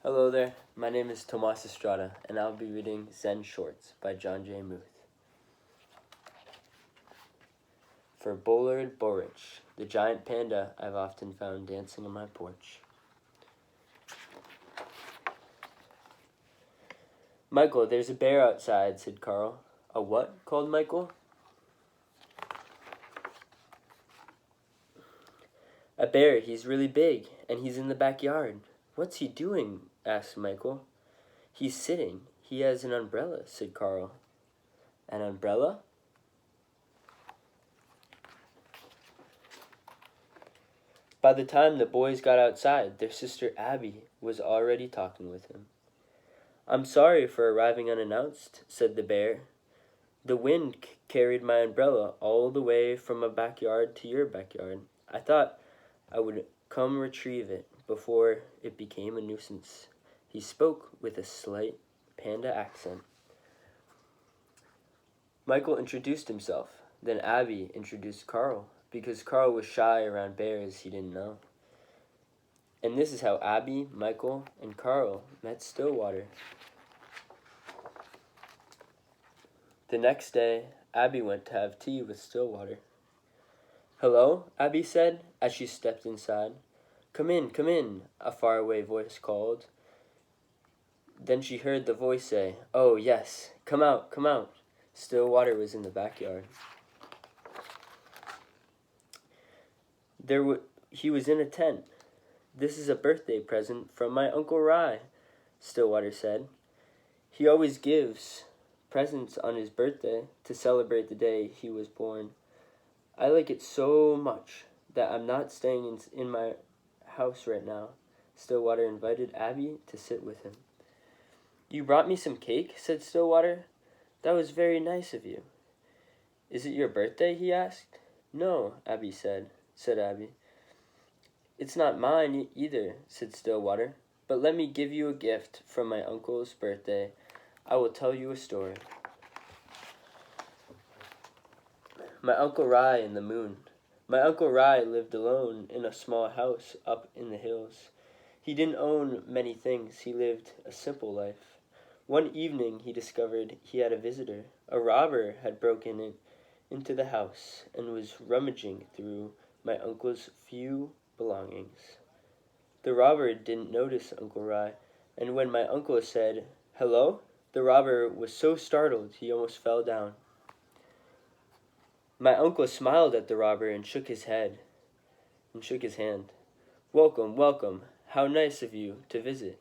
Hello there, my name is Tomas Estrada, and I'll be reading Zen Shorts by John J. Muth. For Bullard Burrich, the giant panda I've often found dancing on my porch. Michael, there's a bear outside, said Carl. A what? Called Michael. A bear, he's really big, and he's in the backyard. What's he doing? Asked Michael. He's sitting. He has an umbrella, said Carl. An umbrella? By the time the boys got outside, their sister Abby was already talking with him. I'm sorry for arriving unannounced, said the bear. The wind carried my umbrella all the way from my backyard to your backyard. I thought I would come retrieve it before it became a nuisance. He spoke with a slight panda accent. Michael introduced himself. Then Abby introduced Carl, because Carl was shy around bears he didn't know. And this is how Abby, Michael, and Carl met Stillwater. The next day, Abby went to have tea with Stillwater. Hello, Abby said, as she stepped inside. Come in, a faraway voice called. Then she heard the voice say, Oh, yes, come out. Stillwater was in the backyard. He was in a tent. This is a birthday present from my Uncle Rye, Stillwater said. He always gives presents on his birthday to celebrate the day he was born. I like it so much that I'm not staying in my house right now. Stillwater invited Abby to sit with him. You brought me some cake, said Stillwater. That was very nice of you. Is it your birthday, he asked. No, Abby said Abby. It's not mine either, said Stillwater, but let me give you a gift from my uncle's birthday. I will tell you a story. My Uncle Rye and the Moon. My Uncle Rye lived alone in a small house up in the hills. He didn't own many things. He lived a simple life. One evening he discovered he had a visitor. A robber had broken into the house and was rummaging through my uncle's few belongings. The robber didn't notice Uncle Rye, and when my uncle said, Hello, the robber was so startled he almost fell down. My uncle smiled at the robber and shook his hand. Welcome, how nice of you to visit.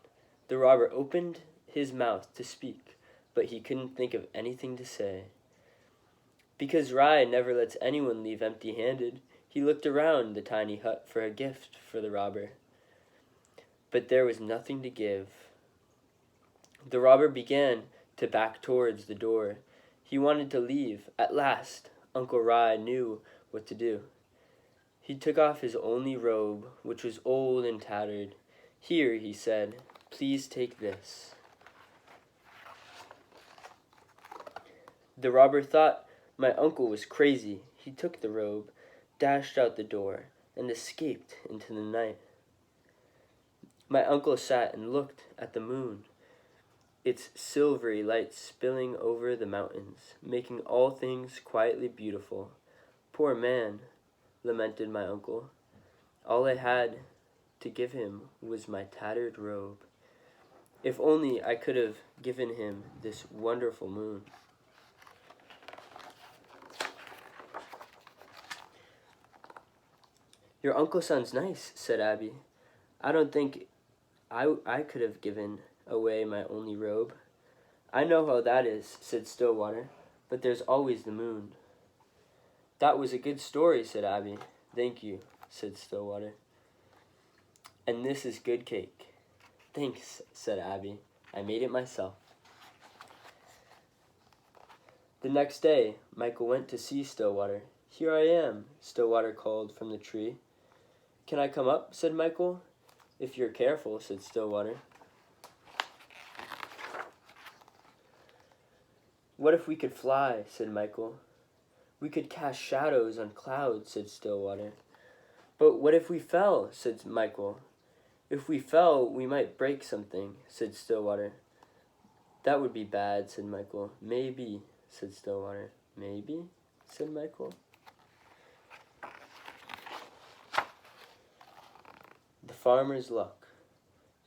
The robber opened his mouth to speak, but he couldn't think of anything to say. Because Rye never lets anyone leave empty-handed, he looked around the tiny hut for a gift for the robber. But there was nothing to give. The robber began to back towards the door. He wanted to leave. At last, Uncle Rye knew what to do. He took off his only robe, which was old and tattered. Here, he said, please take this. The robber thought my uncle was crazy. He took the robe, dashed out the door, and escaped into the night. My uncle sat and looked at the moon, its silvery light spilling over the mountains, making all things quietly beautiful. Poor man, lamented my uncle. All I had to give him was my tattered robe. If only I could have given him this wonderful moon. Your uncle sounds nice, said Abby. I don't think I could have given away my only robe. I know how that is, said Stillwater, but there's always the moon. That was a good story, said Abby. Thank you, said Stillwater. And this is good cake. Thanks, said Abby. I made it myself. The next day, Michael went to see Stillwater. Here I am, Stillwater called from the tree. Can I come up, said Michael. If you're careful, said Stillwater. What if we could fly, said Michael. We could cast shadows on clouds, said Stillwater. But what if we fell, said Michael. If we fell, we might break something, said Stillwater. That would be bad, said Michael. Maybe, said Stillwater. Maybe, said Michael. The farmer's luck.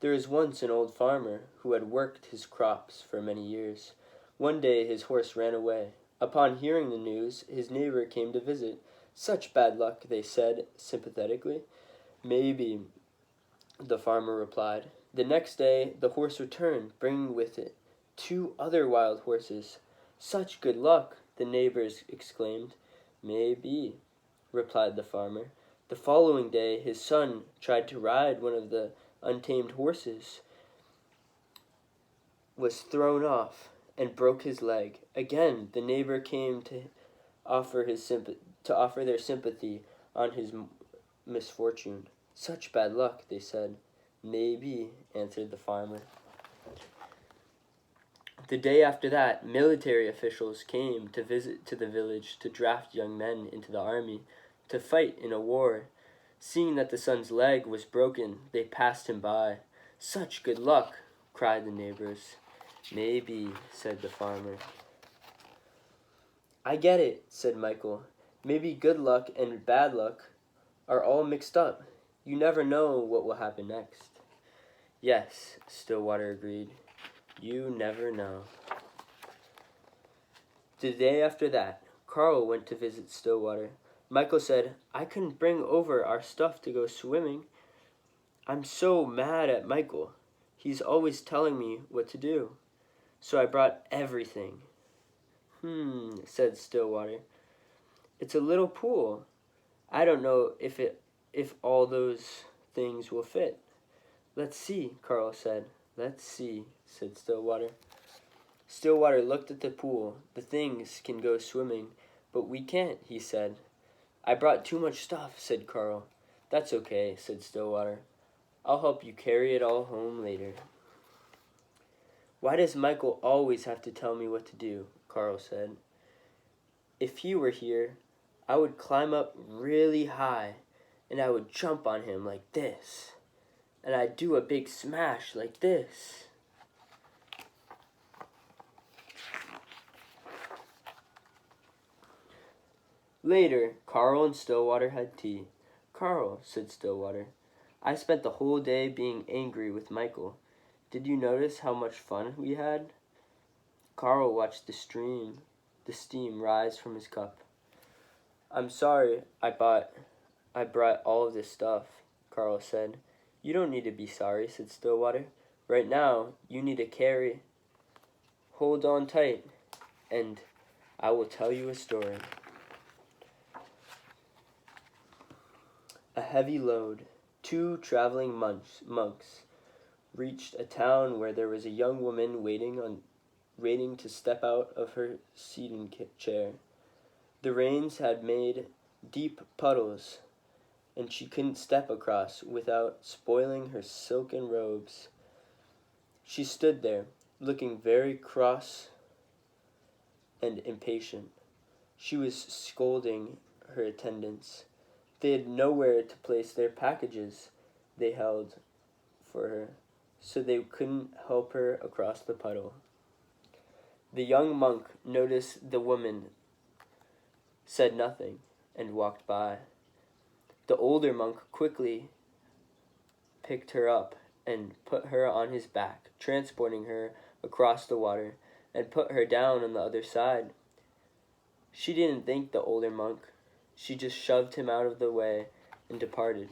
There was once an old farmer who had worked his crops for many years. One day his horse ran away. Upon hearing the news, his neighbor came to visit. Such bad luck, they said sympathetically. Maybe, the farmer replied. The next day the horse returned, bringing with it 2 other wild horses. Such good luck, the neighbors exclaimed. Maybe, replied the farmer. The following day his son tried to ride one of the untamed horses, was thrown off, and broke his leg. Again the neighbor came to offer their sympathy on his misfortune. Such bad luck, they said. Maybe, answered the farmer. The day after that, military officials came to visit to the village to draft young men into the army to fight in a war. Seeing that the son's leg was broken, they passed him by. Such good luck, cried the neighbors. Maybe, said the farmer. I get it, said Michael. Maybe good luck and bad luck are all mixed up. You never know what will happen next. Yes, Stillwater agreed. You never know. The day after that, Carl went to visit Stillwater. Michael said, I couldn't bring over our stuff to go swimming. I'm so mad at Michael. He's always telling me what to do. So I brought everything. Said Stillwater. It's a little pool. I don't know if all those things will fit. Let's see, Carl said. Let's see, said Stillwater. Stillwater looked at the pool. The things can go swimming, but we can't, he said. I brought too much stuff, said Carl. That's okay, said Stillwater. I'll help you carry it all home later. Why does Michael always have to tell me what to do? Carl said. If he were here, I would climb up really high, and I would jump on him like this. And I'd do a big smash like this. Later, Carl and Stillwater had tea. Carl, said Stillwater, I spent the whole day being angry with Michael. Did you notice how much fun we had? Carl watched the steam rise from his cup. I'm sorry I brought all of this stuff, Carl said. You don't need to be sorry, said Stillwater. Right now, you need to carry. Hold on tight, and I will tell you a story. A heavy load. 2 traveling monks reached a town where there was a young woman waiting to step out of her seating chair. The rains had made deep puddles, and she couldn't step across without spoiling her silken robes. She stood there, looking very cross and impatient. She was scolding her attendants. They had nowhere to place their packages they held for her, so they couldn't help her across the puddle. The young monk noticed the woman, said nothing, and walked by. The older monk quickly picked her up and put her on his back, transporting her across the water, and put her down on the other side. She didn't thank the older monk. She just shoved him out of the way and departed.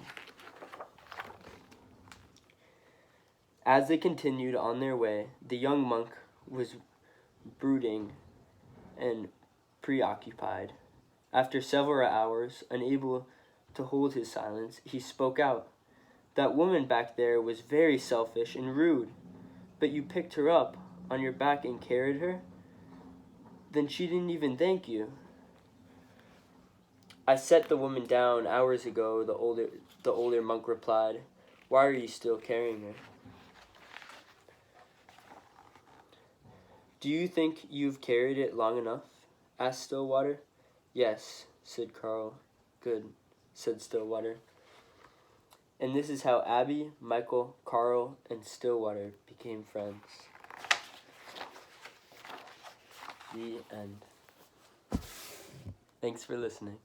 As they continued on their way, the young monk was brooding and preoccupied. After several hours, unable to hold his silence, he spoke out. That woman back there was very selfish and rude, but you picked her up on your back and carried her? Then she didn't even thank you. I set the woman down hours ago, the older monk replied. Why are you still carrying her? Do you think you've carried it long enough? Asked Stillwater. Yes, said Carl. Good, said Stillwater. And this is how Abby, Michael, Carl, and Stillwater became friends. The end. Thanks for listening.